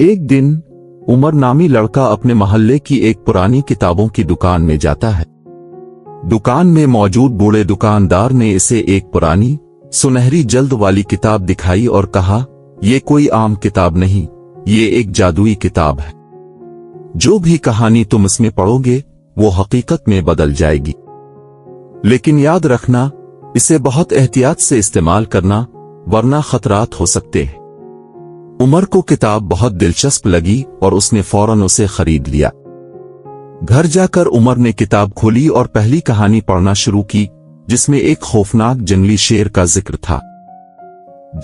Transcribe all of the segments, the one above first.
ایک دن عمر نامی لڑکا اپنے محلے کی ایک پرانی کتابوں کی دکان میں جاتا ہے۔ دکان میں موجود بوڑھے دکاندار نے اسے ایک پرانی سنہری جلد والی کتاب دکھائی اور کہا، یہ کوئی عام کتاب نہیں، یہ ایک جادوئی کتاب ہے۔ جو بھی کہانی تم اس میں پڑھو گے وہ حقیقت میں بدل جائے گی، لیکن یاد رکھنا اسے بہت احتیاط سے استعمال کرنا ورنہ خطرات ہو سکتے ہیں۔ عمر کو کتاب بہت دلچسپ لگی اور اس نے فوراً اسے خرید لیا۔ گھر جا کر عمر نے کتاب کھولی اور پہلی کہانی پڑھنا شروع کی، جس میں ایک خوفناک جنگلی شیر کا ذکر تھا۔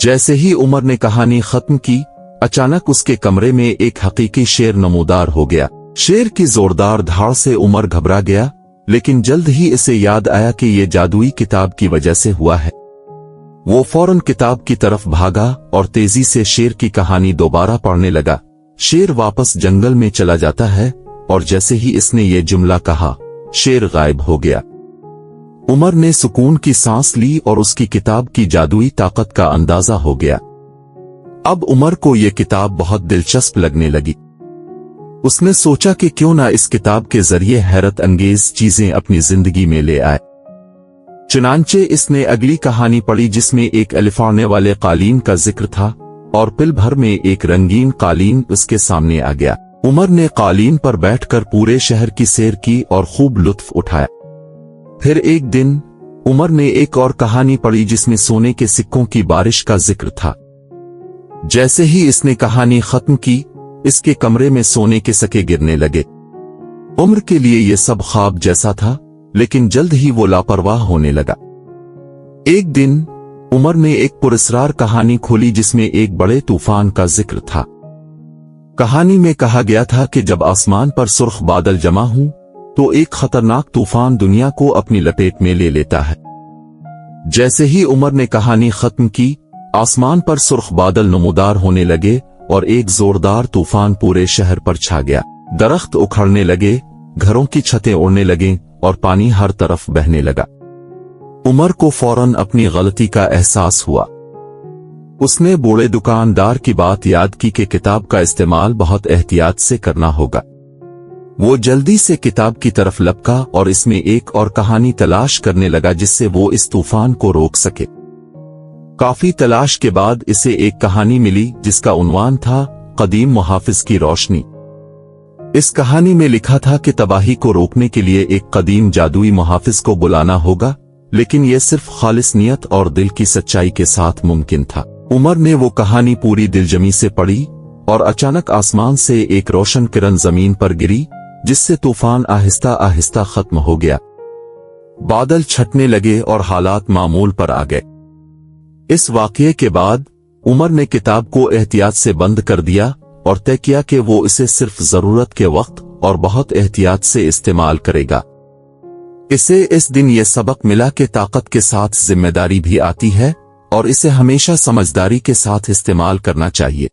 جیسے ہی عمر نے کہانی ختم کی، اچانک اس کے کمرے میں ایک حقیقی شیر نمودار ہو گیا۔ شیر کی زوردار دھاڑ سے عمر گھبرا گیا، لیکن جلد ہی اسے یاد آیا کہ یہ جادوئی کتاب کی وجہ سے ہوا ہے۔ وہ فوراً کتاب کی طرف بھاگا اور تیزی سے شیر کی کہانی دوبارہ پڑھنے لگا۔ شیر واپس جنگل میں چلا جاتا ہے اور جیسے ہی اس نے یہ جملہ کہا، شیر غائب ہو گیا۔ عمر نے سکون کی سانس لی اور اس کی کتاب کی جادوئی طاقت کا اندازہ ہو گیا۔ اب عمر کو یہ کتاب بہت دلچسپ لگنے لگی۔ اس نے سوچا کہ کیوں نہ اس کتاب کے ذریعے حیرت انگیز چیزیں اپنی زندگی میں لے آئے۔ چنانچہ اس نے اگلی کہانی پڑھی، جس میں ایک الفاڑنے والے قالین کا ذکر تھا اور پل بھر میں ایک رنگین قالین اس کے سامنے آ گیا۔ عمر نے قالین پر بیٹھ کر پورے شہر کی سیر کی اور خوب لطف اٹھایا۔ پھر ایک دن عمر نے ایک اور کہانی پڑھی، جس میں سونے کے سکوں کی بارش کا ذکر تھا۔ جیسے ہی اس نے کہانی ختم کی، اس کے کمرے میں سونے کے سکے گرنے لگے۔ عمر کے لیے یہ سب خواب جیسا تھا، لیکن جلد ہی وہ لاپرواہ ہونے لگا۔ ایک دن عمر نے ایک پراسرار کہانی کھولی، جس میں ایک بڑے طوفان کا ذکر تھا۔ کہانی میں کہا گیا تھا کہ جب آسمان پر سرخ بادل جمع ہوں تو ایک خطرناک طوفان دنیا کو اپنی لپیٹ میں لے لیتا ہے۔ جیسے ہی عمر نے کہانی ختم کی، آسمان پر سرخ بادل نمودار ہونے لگے اور ایک زوردار طوفان پورے شہر پر چھا گیا۔ درخت اکھڑنے لگے، گھروں کی چھتیں اڑنے لگیں اور پانی ہر طرف بہنے لگا۔ عمر کو فوراً اپنی غلطی کا احساس ہوا۔ اس نے بوڑھے دکاندار کی بات یاد کی کہ کتاب کا استعمال بہت احتیاط سے کرنا ہوگا۔ وہ جلدی سے کتاب کی طرف لپکا اور اس میں ایک اور کہانی تلاش کرنے لگا، جس سے وہ اس طوفان کو روک سکے۔ کافی تلاش کے بعد اسے ایک کہانی ملی، جس کا عنوان تھا قدیم محافظ کی روشنی۔ اس کہانی میں لکھا تھا کہ تباہی کو روکنے کے لیے ایک قدیم جادوئی محافظ کو بلانا ہوگا، لیکن یہ صرف خالص نیت اور دل کی سچائی کے ساتھ ممکن تھا۔ عمر نے وہ کہانی پوری دلجمی سے پڑھی اور اچانک آسمان سے ایک روشن کرن زمین پر گری، جس سے طوفان آہستہ آہستہ ختم ہو گیا۔ بادل چھٹنے لگے اور حالات معمول پر آ گئے۔ اس واقعے کے بعد عمر نے کتاب کو احتیاط سے بند کر دیا اور طے کیا کہ وہ اسے صرف ضرورت کے وقت اور بہت احتیاط سے استعمال کرے گا۔ اسے اس دن یہ سبق ملا کہ طاقت کے ساتھ ذمہ داری بھی آتی ہے اور اسے ہمیشہ سمجھداری کے ساتھ استعمال کرنا چاہیے۔